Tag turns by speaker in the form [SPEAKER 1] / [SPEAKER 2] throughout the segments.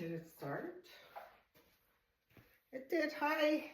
[SPEAKER 1] Did it start? It did. Hi.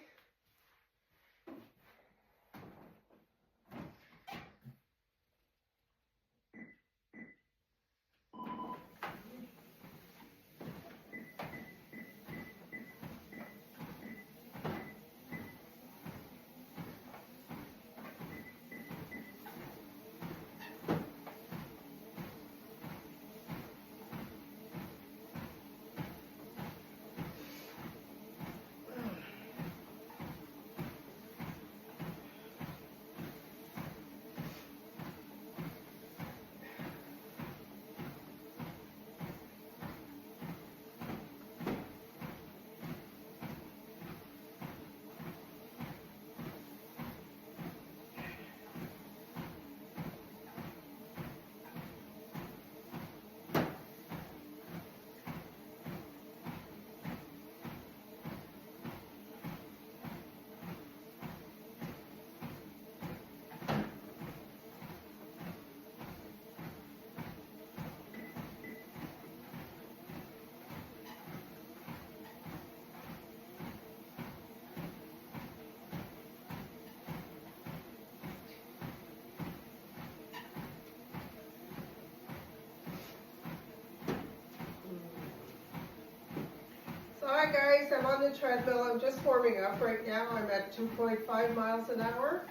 [SPEAKER 1] So hi guys, I'm on the treadmill. I'm just warming up right now. I'm at 2.5 miles an hour.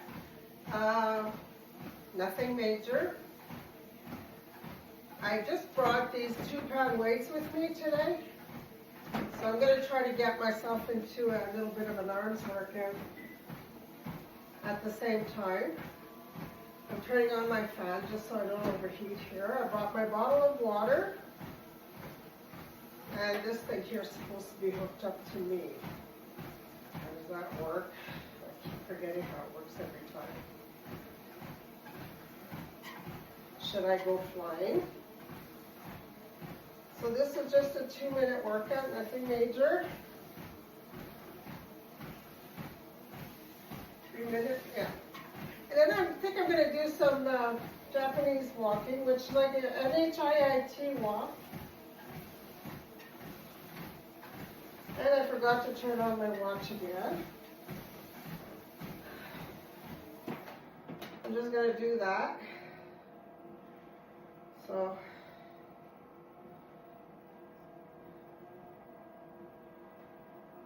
[SPEAKER 1] Nothing major. I just brought these 2-pound weights with me today. So I'm going to try to get myself into a little bit of an arms workout at the same time. I'm turning on my fan just so I don't overheat here. I brought my bottle of water. And this thing here is supposed to be hooked up to me. How does that work? I keep forgetting how it works every time. Should I go flying? So this is just a 2-minute workout, nothing major. 3 minutes, yeah. And then I think I'm going to do some Japanese walking, which is like an HIIT walk. And I forgot to turn on my watch again. I'm just going to do that. So,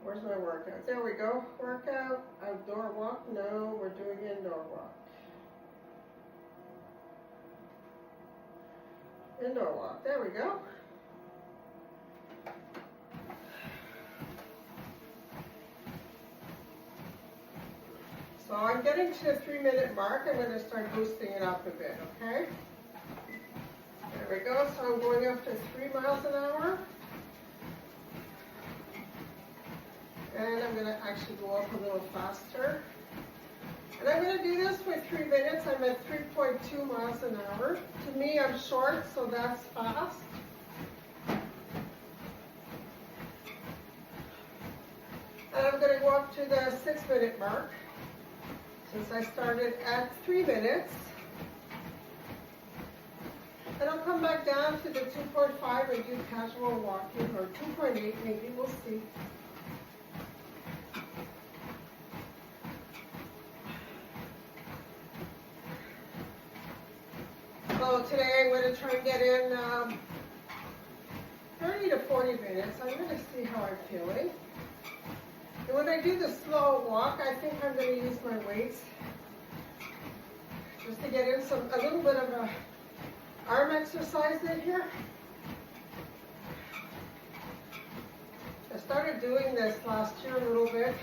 [SPEAKER 1] where's my workout? There we go. Workout, outdoor walk. No, we're doing indoor walk. Indoor walk. There we go. So I'm getting to the 3-minute mark. I'm going to start boosting it up a bit, okay? There we go. So I'm going up to 3 miles an hour. And I'm going to actually go up a little faster. And I'm going to do this for 3 minutes. I'm at 3.2 miles an hour. To me, I'm short, so that's fast. And I'm going to go up to the 6-minute mark. Since I started at 3 minutes. And I'll come back down to the 2.5 and do casual walking, or 2.8 maybe, we'll see. So today I'm going to try and get in 30 to 40 minutes. I'm going to see how I'm feeling. And when I do the slow walk, I think I'm going to use my weights just to get in a little bit of a arm exercise in here. I started doing this last year a little bit.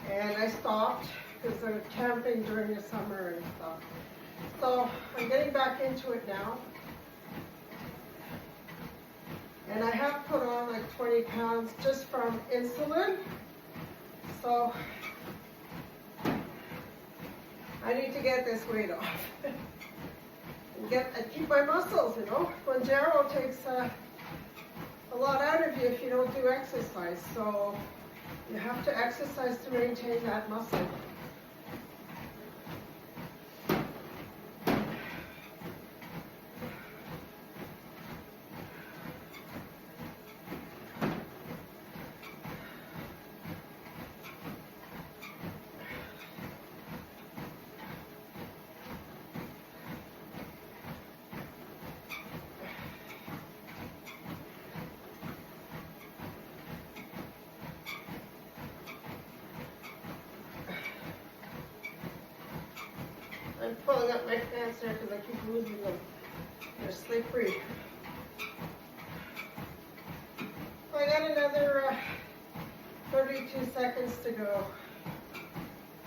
[SPEAKER 1] And I stopped because I was camping during the summer and stuff. So I'm getting back into it now. And I have put on like 20 pounds just from insulin. So I need to get this weight off. and keep my muscles, you know. Mounjaro takes a lot out of you if you don't do exercise. So you have to exercise to maintain that muscle. I'm pulling up my pants there because I keep losing them. They're slippery. I got another 32 seconds to go.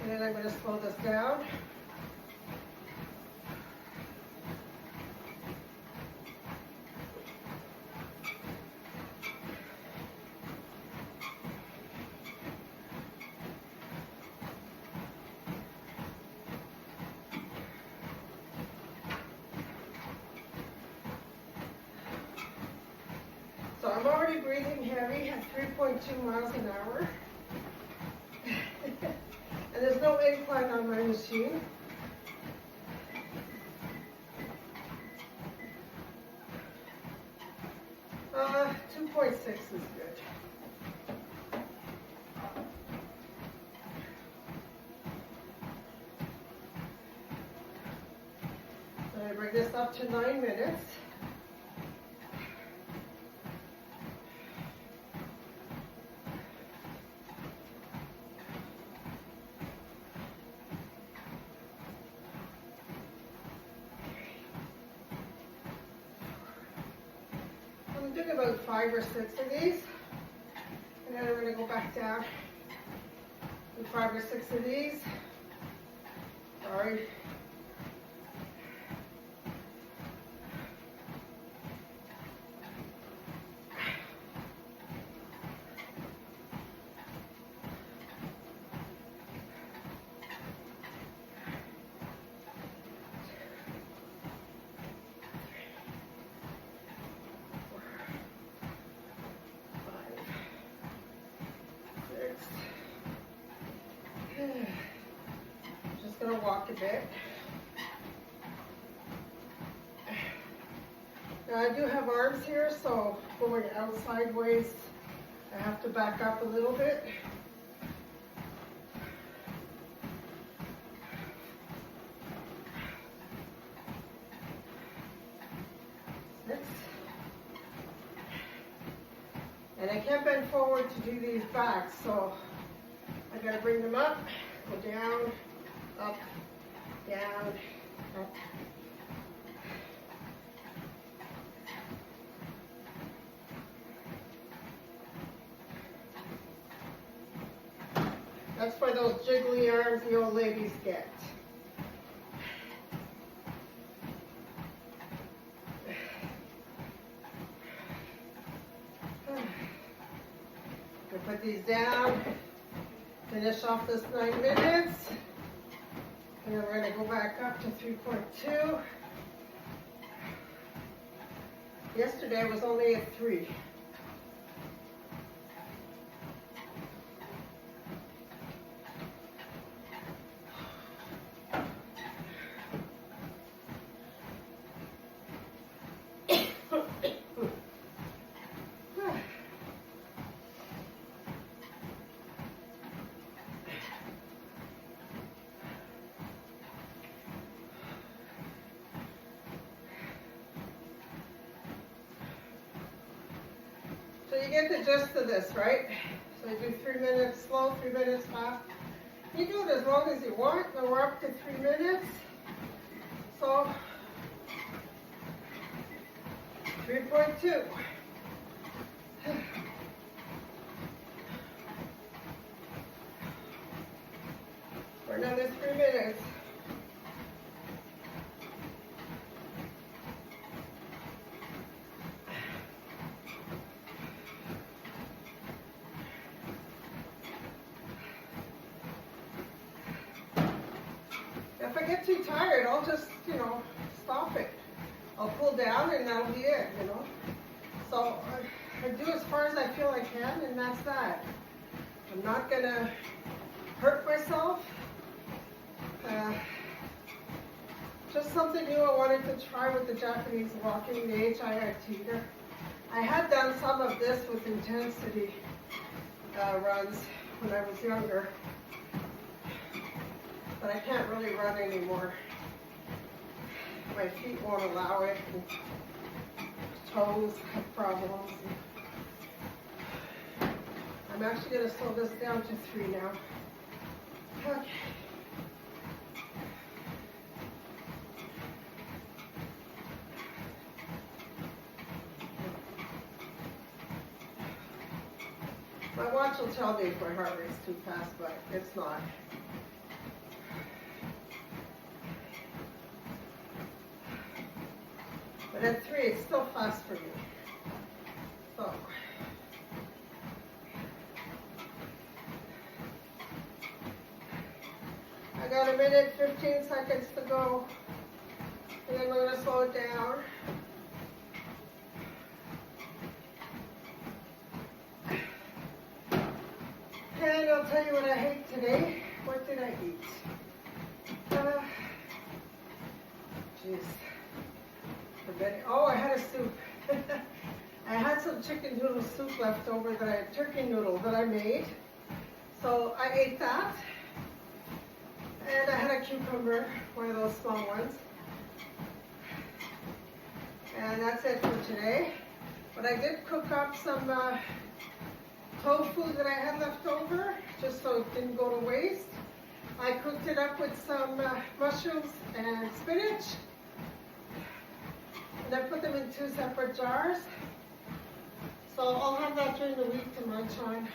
[SPEAKER 1] And then I'm going to slow this down. So I'm already breathing heavy at 3.2 miles an hour. And there's no incline on my machine. Uh, 2.6 is good. So I bring this up to 9 minutes. I'm doing about 5 or 6 of these, and then I'm going to go back down to 5 or 6 of these. Sorry. Just gonna walk a bit. Now I do have arms here, so going out sideways, I have to back up a little bit. Six. And I can't bend forward to do these back, so I gotta bring them up, go down, up, down, up. That's for those jiggly arms the old ladies get. I'll put these down. Finish off this 9 minutes, and then we're going to go back up to 3.2. Yesterday was only at 3. So you get the gist of this, right? So you do 3 minutes slow, 3 minutes fast. You do it as long as you want, and we're up to 3 minutes. So 3.2. For another 3 minutes. If I get too tired, I'll just, stop it. I'll pull down and that'll be it, So I do as far as I feel I can, and that's that. I'm not gonna hurt myself. Just something new I wanted to try with the Japanese walking, the HIIT. I had done some of this with intensity runs when I was younger. But I can't really run anymore. My feet won't allow it, and toes have problems. I'm actually going to slow this down to 3 now. Okay. watch will tell me if my heart rate's too fast, but it's not. But at 3, it's still fast for me. So. I got 1minute, 15 seconds to go. And then we're going to slow it down. And I'll tell you what I hate today. What did I eat? Jeez. Oh, I had a soup. I had some chicken noodle soup left over, turkey noodle that I made. So I ate that. And I had a cucumber, one of those small ones. And that's it for today. But I did cook up some tofu that I had left over, just so it didn't go to waste. I cooked it up with some mushrooms and spinach. And I put them in 2 separate jars. So I'll have that during the week to munch on.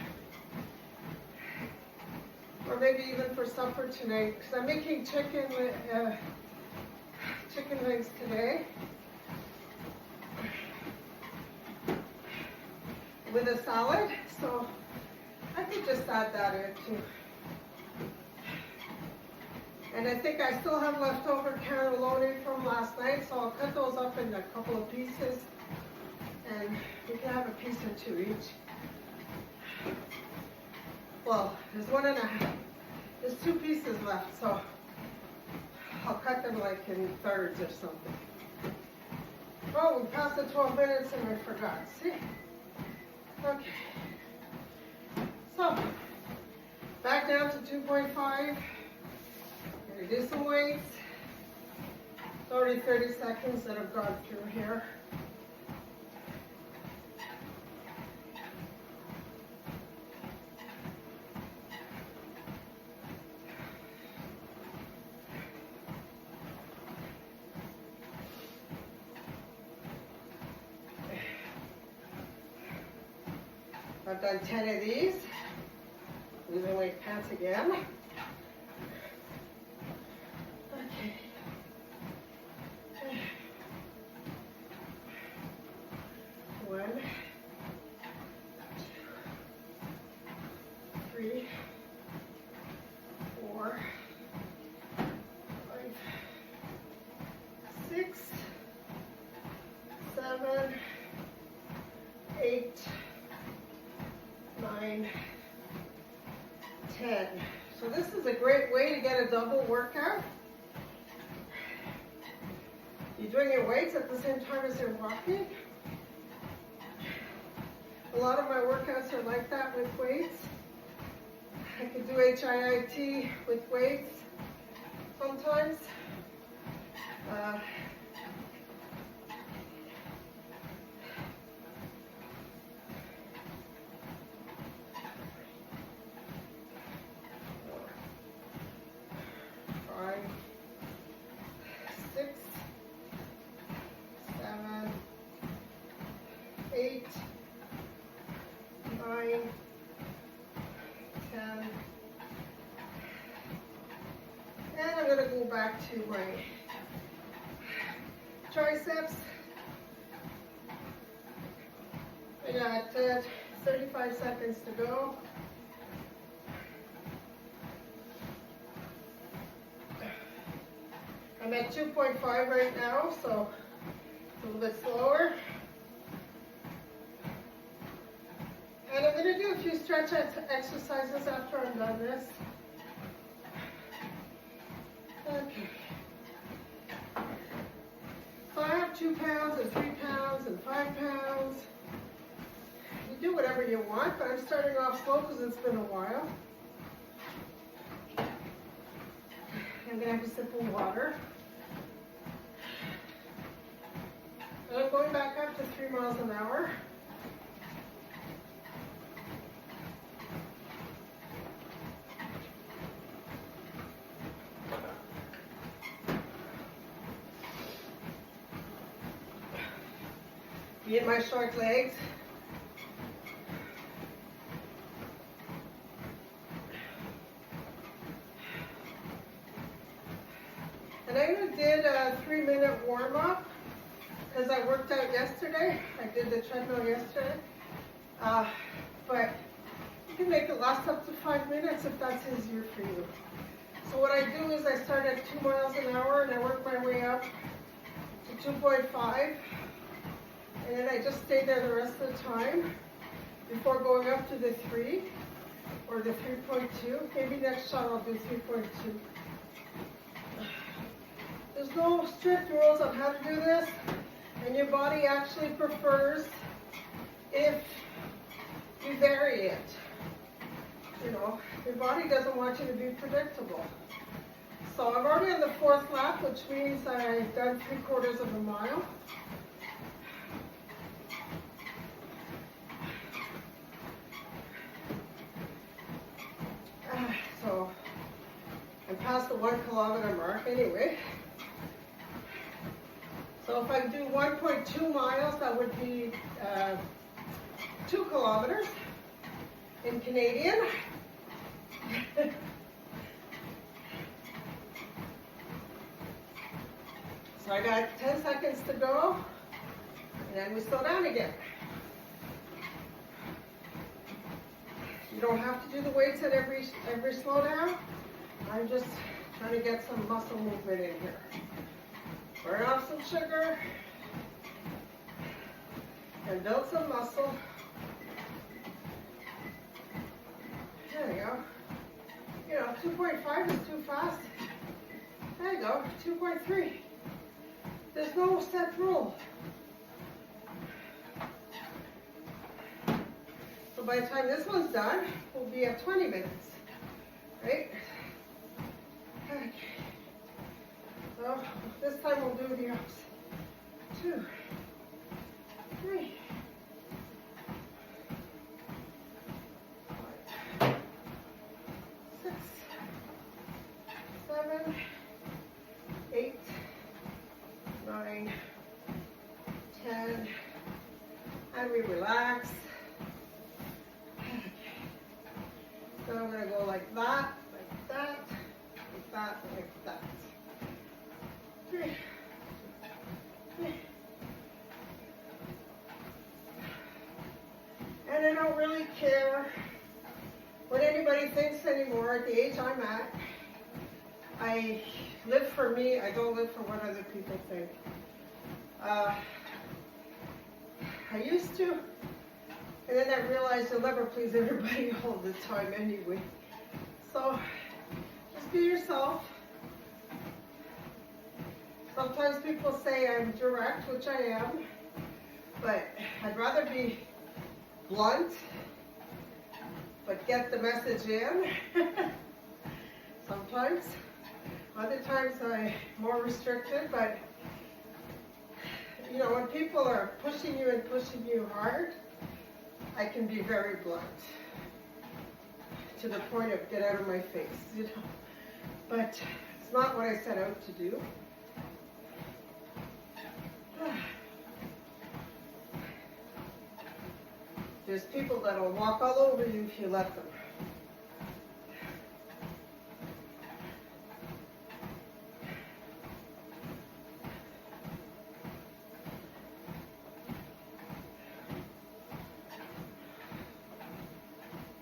[SPEAKER 1] Or maybe even for supper tonight, because I'm making chicken wings today. With a salad, so I could just add that in too. And I think I still have leftover cannelloni from last night, so I'll cut those up in a couple of pieces, and we can have a piece or 2 each. Well, there's 2 pieces left, so I'll cut them like in thirds or something. Oh, we passed the 12 minutes and I forgot. See? Okay. So, back down to 2.5. Gonna do some weights. It's already 30 seconds that I've gone through here. I've done 10 of these. Losing weight pants again. Okay. 1, 2, 3, 4, 5, 6, 7, 8, 9, 10. So this is a great way to get a double workout. You're doing your weights at the same time as you're walking. A lot of my workouts are like that with weights. I could do HIIT with weights sometimes. Back to my triceps. I got 35 seconds to go. I'm at 2.5 right now, so a little bit slower. And I'm going to do a few stretch exercises after I'm done this. Okay. So I have 2 pounds and 3 pounds and 5 pounds. You do whatever you want, but I'm starting off slow because it's been a while. I'm going to have a sip of water. And I'm going back up to 3 miles an hour. Get my short legs. And I did a 3-minute warm up because I worked out yesterday. I did the treadmill yesterday. But you can make it last up to 5 minutes if that's easier for you. So what I do is I start at 2 miles an hour and I work my way up to 2.5. And then I just stay there the rest of the time before going up to the 3 or the 3.2. Maybe next shot I'll do 3.2. There's no strict rules on how to do this, and your body actually prefers if you vary it. You know, your body doesn't want you to be predictable. So I'm already on the 4th lap, which means I've done 3/4 of a mile. So I'm past the 1 kilometer mark anyway. So if I do 1.2 miles, that would be 2 kilometers in Canadian. So I got 10 seconds to go, and then we slow down again. You don't have to do the weights at every slowdown. I'm just trying to get some muscle movement in here. Burn off some sugar and build some muscle. There you go. You know, 2.5 is too fast. There you go, 2.3. There's no set rule. So by the time this one's done, we'll be at 20 minutes, right? Okay. So this time we'll do the ups. 2, 3, 5, 6, 7, 8, 9, 10, and we relax. So I'm going to go like that, like that, like that, like that. 3, 3. And I don't really care what anybody thinks anymore at the age I'm at. I live for me, I don't live for what other people think. I used to, and then I realized you'll never please everybody all the time anyway. So just be yourself. Sometimes people say I'm direct, which I am, but I'd rather be blunt, but get the message in. Sometimes. Other times I'm more restricted, but you know, when people are pushing you and pushing you hard, I can be very blunt, to the point of get out of my face, you know. But it's not what I set out to do. There's people that will walk all over you if you let them.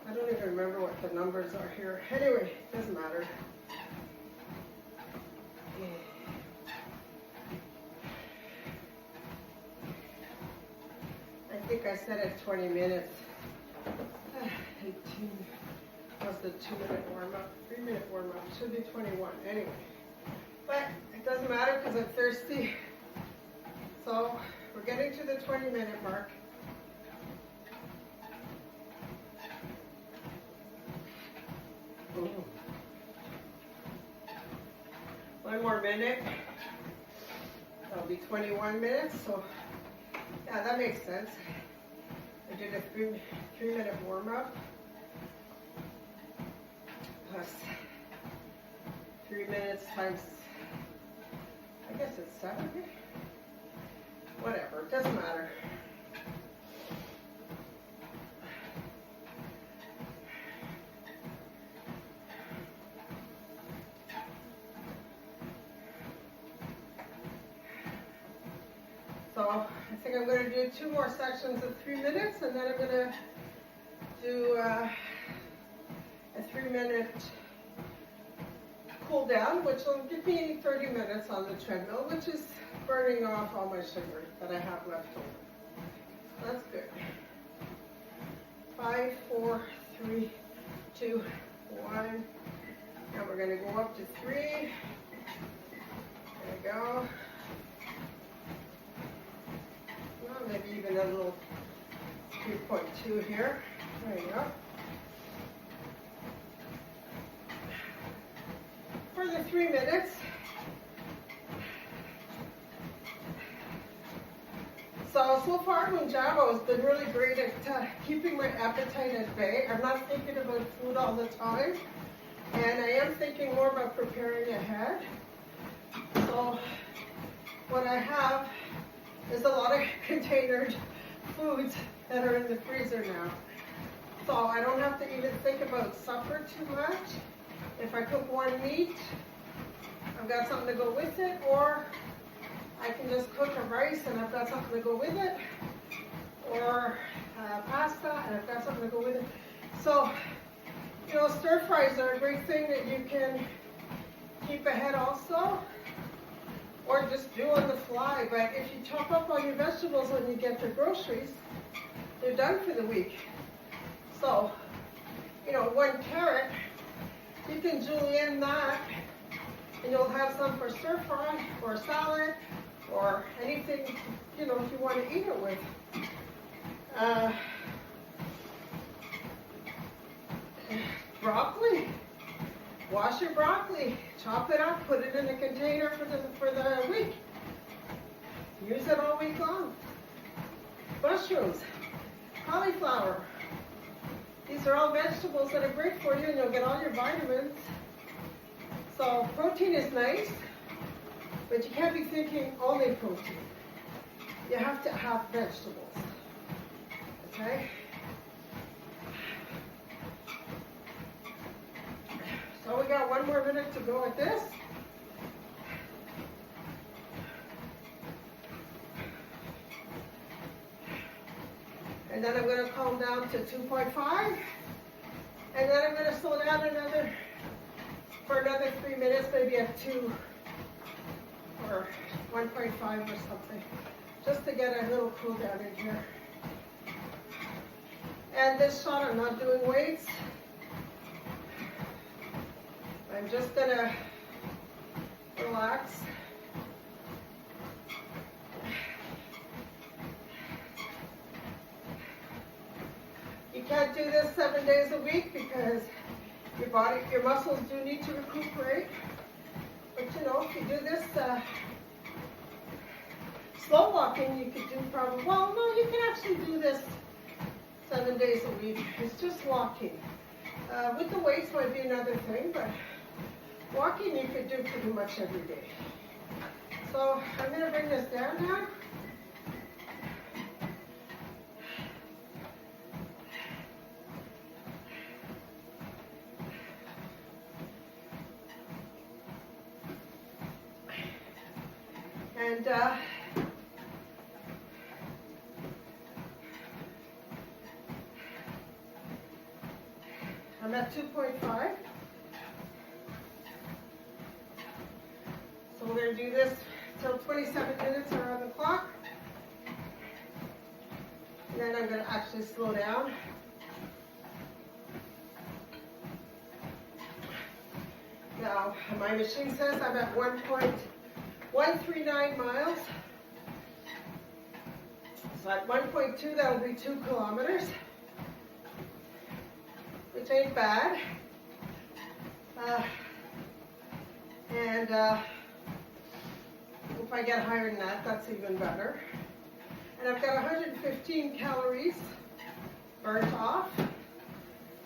[SPEAKER 1] I don't even remember what the numbers are here. Anyway, it doesn't matter. I think I said it 20 minutes. 18 was the 2-minute warm-up. 3-minute warm-up. Should be 21 anyway. But it doesn't matter because I'm thirsty. So we're getting to the 20-minute mark. One more minute. That'll be 21 minutes. So yeah, that makes sense. I did a 3-minute warm-up plus 3 minutes times, I guess it's 7. Whatever, it doesn't matter. I think I'm going to do 2 more sections of 3 minutes, and then I'm going to do a 3-minute cool down, which will give me 30 minutes on the treadmill, which is burning off all my sugar that I have left over. That's good. 5, 4, 3, 2, 1. Now we're going to go up to 3. There we go. Well, maybe even a little 3.2 here. There you go. For the 3 minutes. So far Mounjaro has been really great at keeping my appetite at bay. I'm not thinking about food all the time, and I am thinking more about preparing ahead. So what I have is a lot of containered foods that are in the freezer now. So I don't have to even think about supper too much. If I cook one meat, I've got something to go with it, or I can just cook a rice and I've got something to go with it, or pasta and I've got something to go with it. So, you know, stir fries are a great thing that you can keep ahead also, or just do on the fly. But if you chop up all your vegetables when you get your groceries, they're done for the week. So, you know, 1 carrot, you can julienne that, and you'll have some for stir fry or salad or anything, you know, if you want to eat it with. Broccoli. Wash your broccoli, chop it up, put it in a container for the week. Use it all week long. Mushrooms, cauliflower. These are all vegetables that are great for you, and you'll get all your vitamins. So protein is nice, but you can't be thinking only protein. You have to have vegetables. Okay? So we got 1 more minute to go with this. And then I'm going to calm down to 2.5. And then I'm going to slow down for another 3 minutes, maybe at 2 or 1.5 or something, just to get a little cool down in here. And this shot, I'm not doing weights. I'm just going to relax. You can't do this 7 days a week because your muscles do need to recuperate. But you know, if you do this slow walking, you could do probably, well, no, you can actually do this 7 days a week. It's just walking. With the weights might be another thing, but walking you could do pretty much every day. So I'm going to bring this down now. And I'm at 2.5. So we're going to do this till 27 minutes around the clock. And then I'm going to actually slow down. Now, my machine says I'm at 1.139 miles. So at 1.2, that'll be 2 kilometers, which ain't bad. If I get higher than that, that's even better. And I've got 115 calories burnt off.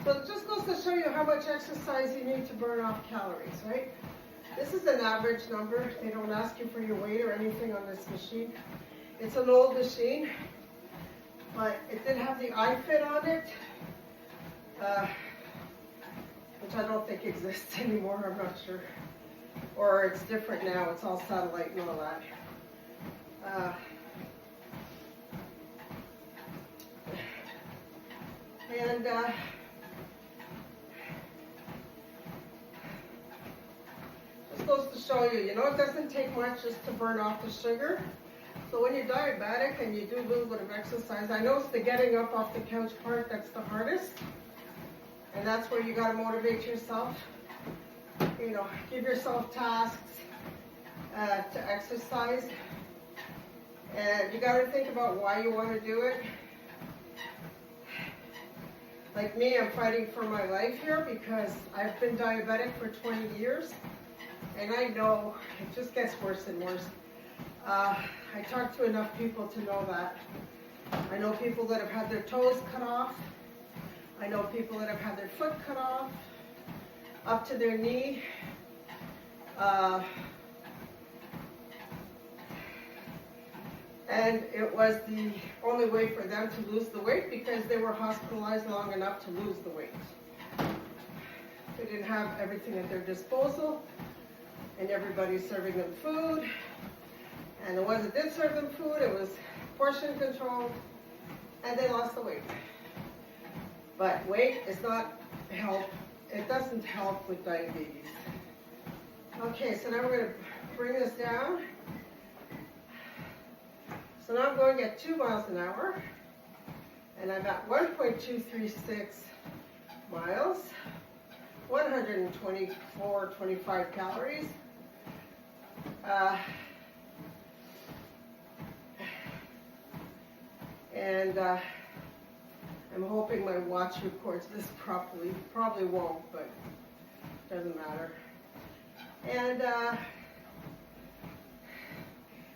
[SPEAKER 1] So it just goes to show you how much exercise you need to burn off calories, right? This is an average number. They don't ask you for your weight or anything on this machine. It's an old machine, but it did have the iFit on it, which I don't think exists anymore, I'm not sure. Or it's different now, it's all satellite and all that. And just goes to show you, you know, it doesn't take much just to burn off the sugar. So when you're diabetic and you do a little bit of exercise, I know it's the getting up off the couch part that's the hardest. And that's where you got to motivate yourself. You know, give yourself tasks to exercise. And you got to think about why you want to do it. Like me, I'm fighting for my life here because I've been diabetic for 20 years. And I know it just gets worse and worse. I talk to enough people to know that. I know people that have had their toes cut off. I know people that have had their foot cut off, up to their knee. And it was the only way for them to lose the weight because they were hospitalized long enough to lose the weight. They didn't have everything at their disposal, and everybody's serving them food. And the ones that did serve them food, it was portion control, and they lost the weight. But weight is not help. It doesn't help with diabetes. Okay, so now we're going to bring this down. So now I'm going at 2 miles an hour, and I'm at 1.236 miles, 124.25 calories. And I'm hoping my watch records this properly. Probably won't, but doesn't matter. And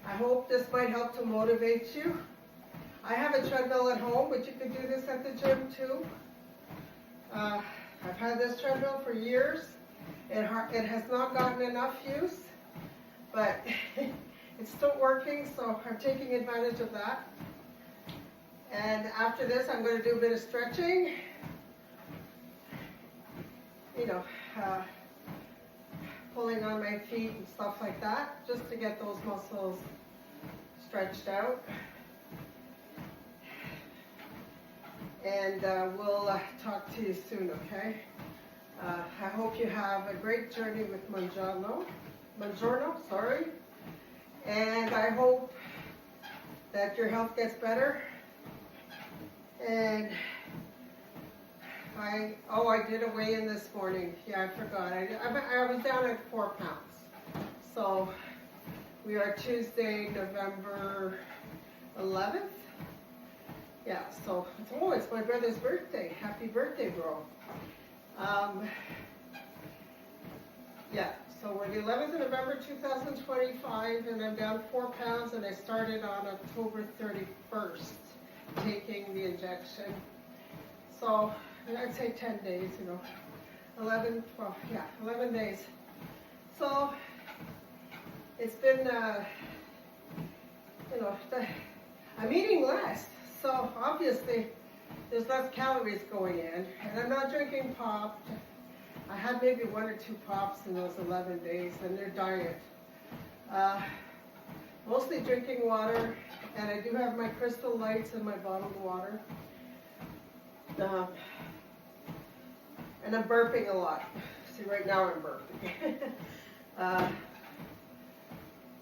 [SPEAKER 1] I hope this might help to motivate you. I have a treadmill at home, but you can do this at the gym too. I've had this treadmill for years. It has not gotten enough use, but it's still working, so I'm taking advantage of that. And after this, I'm going to do a bit of stretching. You know, pulling on my feet and stuff like that, just to get those muscles stretched out. And we'll talk to you soon, okay? I hope you have a great journey with Mounjaro, sorry. And I hope that your health gets better. And I did a weigh-in this morning. Yeah, I forgot. I was down at 4 pounds. So we are Tuesday, November 11th. Yeah, so it's my brother's birthday. Happy birthday, bro. Yeah, so we're the 11th of November 2025, and I'm down 4 pounds, and I started on October 31st taking the injection. So I'd say 10 days, 11 days. So it's been, I'm eating less. So obviously there's less calories going in, and I'm not drinking pop. I had maybe 1 or 2 pops in those 11 days, and they're diet. Mostly drinking water, and I do have my crystal lights and my bottled water. And I'm burping a lot. See, right now I'm burping.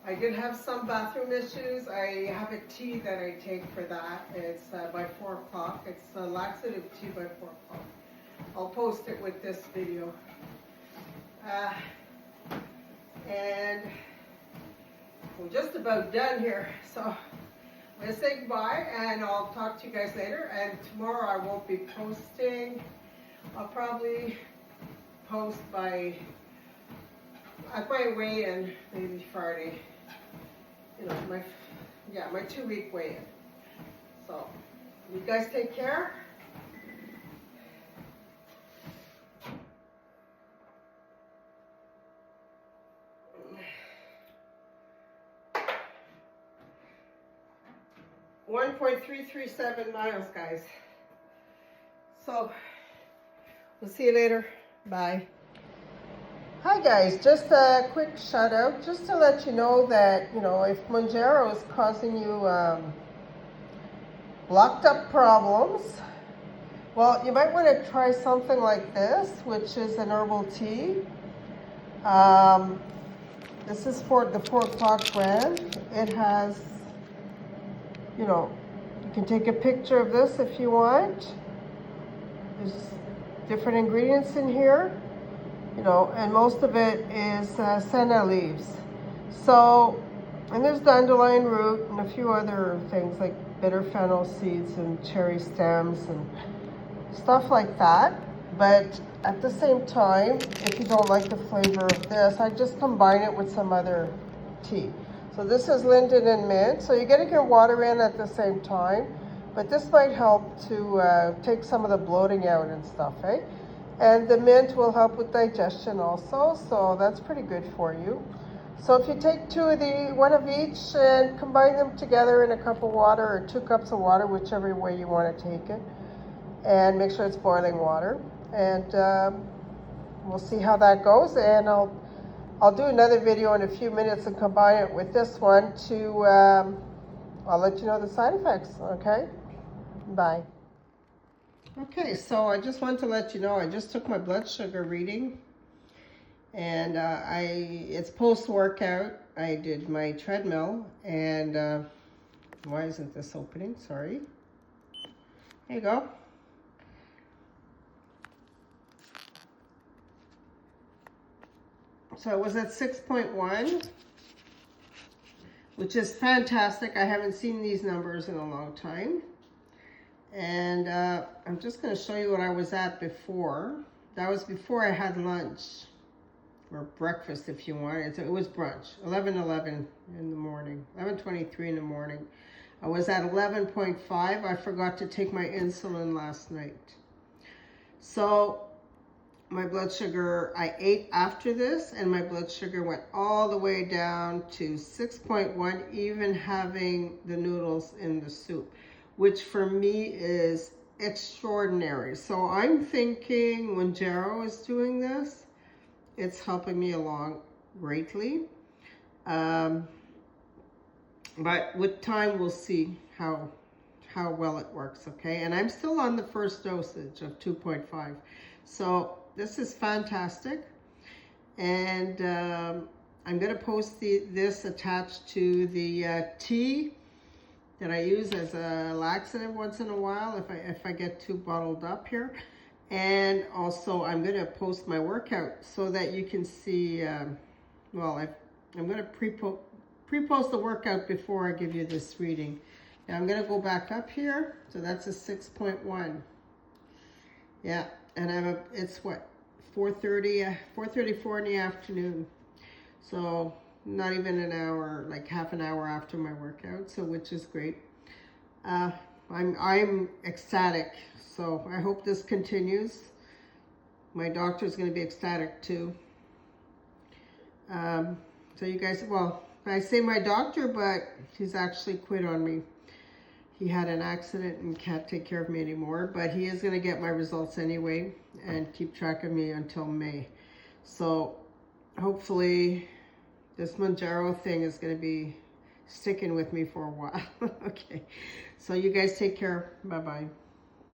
[SPEAKER 1] I did have some bathroom issues. I have a tea that I take for that. It's by 4 o'clock. It's a laxative tea by 4 o'clock. I'll post it with this video. And we're just about done here. So I'm going to say goodbye, and I'll talk to you guys later. And tomorrow I won't be posting. I'll probably post at my weigh-in, maybe Friday. My 2-week weigh-in. So, you guys take care. .337 miles, guys. So, we'll see you later. Bye. Hi guys, just a quick shout out just to let you know that, if Mounjaro is causing you blocked up problems Well, you might want to try something like this, which is an herbal tea. This is for the 4 o'clock brand. It has, you know, you can take a picture of this if you want. There's different ingredients in here, you know, and most of it is senna leaves. So, and there's dandelion root and a few other things like bitter fennel seeds and cherry stems and stuff like that. But at the same time, if you don't like the flavor of this, I just combine it with some other tea. So this is linden and mint. So you're getting your water in at the same time, but this might help to take some of the bloating out and stuff, eh? And the mint will help with digestion also, so that's pretty good for you. So if you take one of each and combine them together in a cup of water or 2 cups of water, whichever way you want to take it, and make sure it's boiling water, and we'll see how that goes. And I'll do another video in a few minutes and combine it with this one to I'll let you know the side effects. Okay, bye. Okay, so I just wanted to let you know I just took my blood sugar reading, and it's post-workout. I did my treadmill, and why isn't this opening? Sorry. There you go. So it was at 6.1, which is fantastic. I haven't seen these numbers in a long time. And I'm just going to show you what I was at before. That was before I had lunch, or breakfast if you want. It was brunch, 11:11 in the morning, 11:23 in the morning. I was at 11.5. I forgot to take my insulin last night. So my blood sugar, I ate after this, and my blood sugar went all the way down to 6.1, even having the noodles in the soup, which for me is extraordinary. So I'm thinking Mounjaro is doing this. It's helping me along greatly. But with time, we'll see how well it works, okay? And I'm still on the first dosage of 2.5. So this is fantastic. And I'm going to post this attached to the tea that I use as a laxative once in a while if I get too bottled up here. And also I'm going to post my workout so that you can see, well, I'm going to pre-post the workout before I give you this reading. Now I'm going to go back up here. So that's a 6.1. Yeah, and it's what, 4:34 in the afternoon. So not even an hour, like half an hour after my workout, so which is great. I'm ecstatic, so I hope this continues. My doctor's going to be ecstatic too. So you guys, well, I say my doctor, but he's actually quit on me. He had an accident and can't take care of me anymore, but he is going to get my results anyway and keep track of me until May. So hopefully this Mounjaro thing is going to be sticking with me for a while. Okay, so you guys take care. Bye-bye.